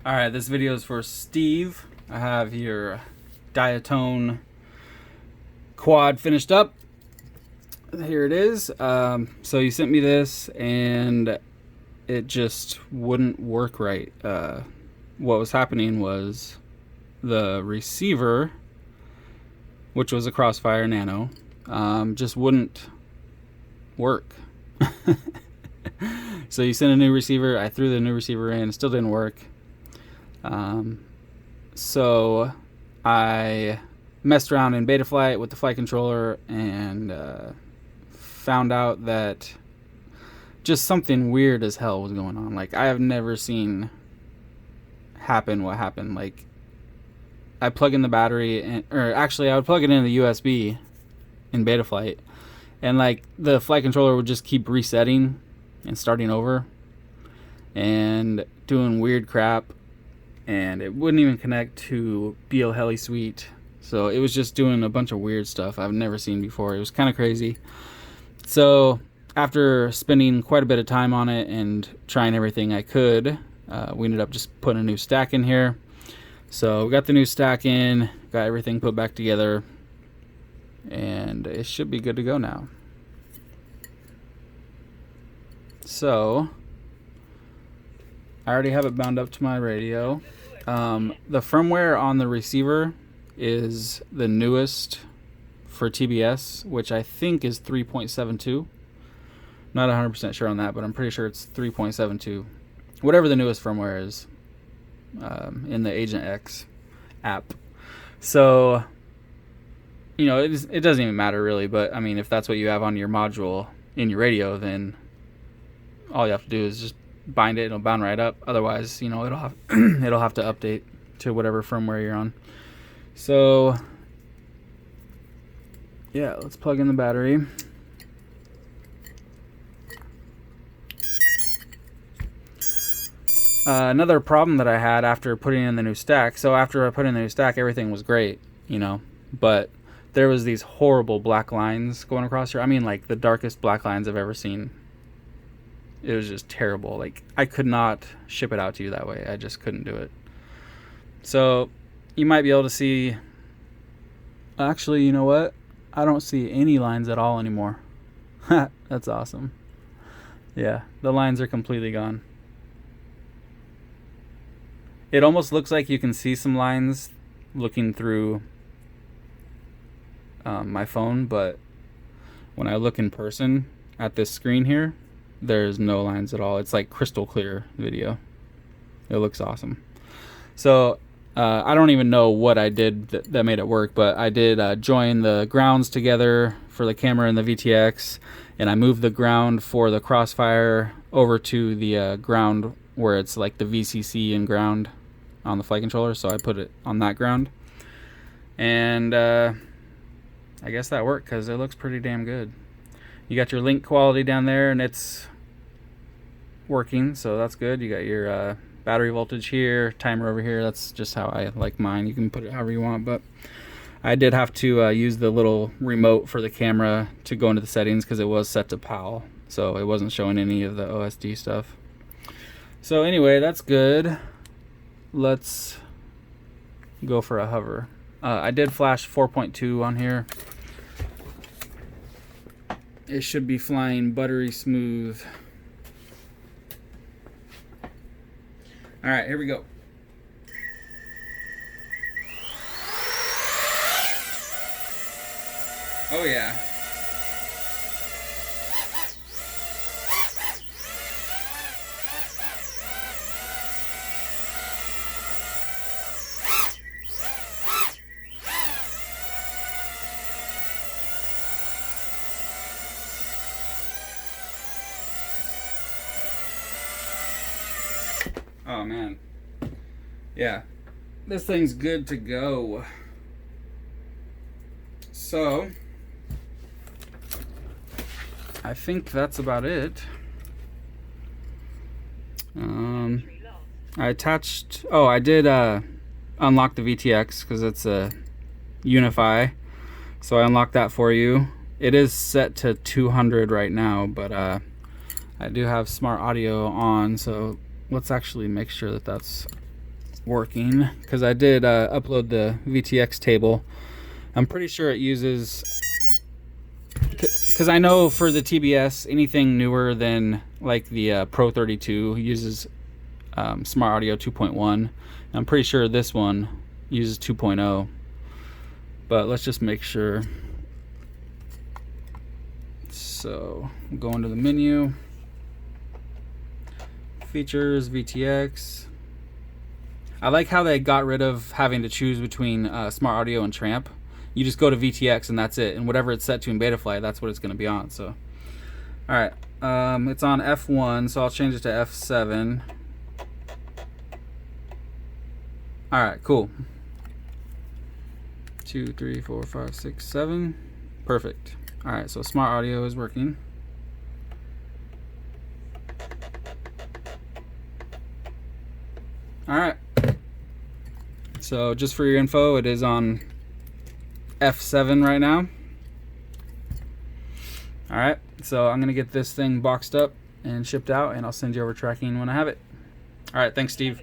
Alright, this video is for Steve. I have your diatone quad finished up. Here it is. So you sent me this and it just wouldn't work right. What was happening was the receiver, which was a Crossfire Nano, just wouldn't work. So you sent a new receiver. I threw the new receiver in. It still didn't work. So I messed around in Betaflight with the flight controller and found out that just something weird as hell was going on. Like, I have never seen happen what happened. Like, I plug in the battery, or actually I would plug it in the USB in Betaflight, and like the flight controller would just keep resetting and starting over and doing weird crap, and it wouldn't even connect to BL Heli Suite. So it was just doing a bunch of weird stuff I've never seen before. It was kind of crazy. So after spending quite a bit of time on it and trying everything I could, we ended up just putting a new stack in here. So we got the new stack in, got everything put back together, and it should be good to go now. So I already have it bound up to my radio. The firmware on the receiver is the newest for TBS, which I think is 3.72. Not 100% sure on that, but I'm pretty sure it's 3.72. Whatever the newest firmware is in the Agent X app. So, you know, it doesn't even matter really, but I mean, if that's what you have on your module in your radio, then all you have to do is just bind it, it'll bound right up. Otherwise, you know, it'll have it'll have to update to whatever firmware you're on. So yeah, let's plug in the battery. Another problem that I had after putting in the new stack, so after I put in the new stack, everything was great, you know, but there was these horrible black lines going across here. I mean, like the darkest black lines I've ever seen. It was just terrible. Like, I could not ship it out to you that way. I just couldn't do it. So you might be able to see, actually, you know what? I don't see any lines at all anymore. That's awesome. Yeah, the lines are completely gone. It almost looks like you can see some lines looking through my phone, but when I look in person at this screen here, there's no lines at all. It's like crystal clear video. It looks awesome. So I don't even know what I did that made it work, but I did join the grounds together for the camera and the VTX, and I moved the ground for the Crossfire over to the ground where it's like the VCC and ground on the flight controller, so I put it on that ground, and I guess that worked because it looks pretty damn good. You got your link quality down there, and it's working, so that's good. You got your battery voltage here, timer over here. That's just how I like mine. You can put it however you want, but I did have to use the little remote for the camera to go into the settings because it was set to PAL, so it wasn't showing any of the OSD stuff. So anyway, that's good. Let's go for a hover. I did flash 4.2 on here. It should be flying buttery smooth. All right, here we go. Oh yeah. Oh man, yeah, this thing's good to go. So I think that's about it. I attached, I did unlock the VTX because it's a Unify, so I unlocked that for you. It is set to 200 right now, but I do have smart audio on, so let's actually make sure that that's working, because I did upload the VTX table. I'm pretty sure it uses, because I know for the TBS, anything newer than like the Pro 32 uses Smart Audio 2.1. I'm pretty sure this one uses 2.0, but let's just make sure. So go into the menu, features, VTX. I like how they got rid of having to choose between Smart Audio and Tramp. You just go to VTX and that's it, and whatever it's set to in Betaflight, that's what it's going to be on. So, all right, it's on F1, so I'll change it to F7. All right, cool. 2, 3, 4, 5, 6, 7. Perfect. All right, so Smart Audio is working. All right. So just for your info, it is on F7 right now. All right, so I'm gonna get this thing boxed up and shipped out, and I'll send you over tracking when I have it. All right, thanks, Steve.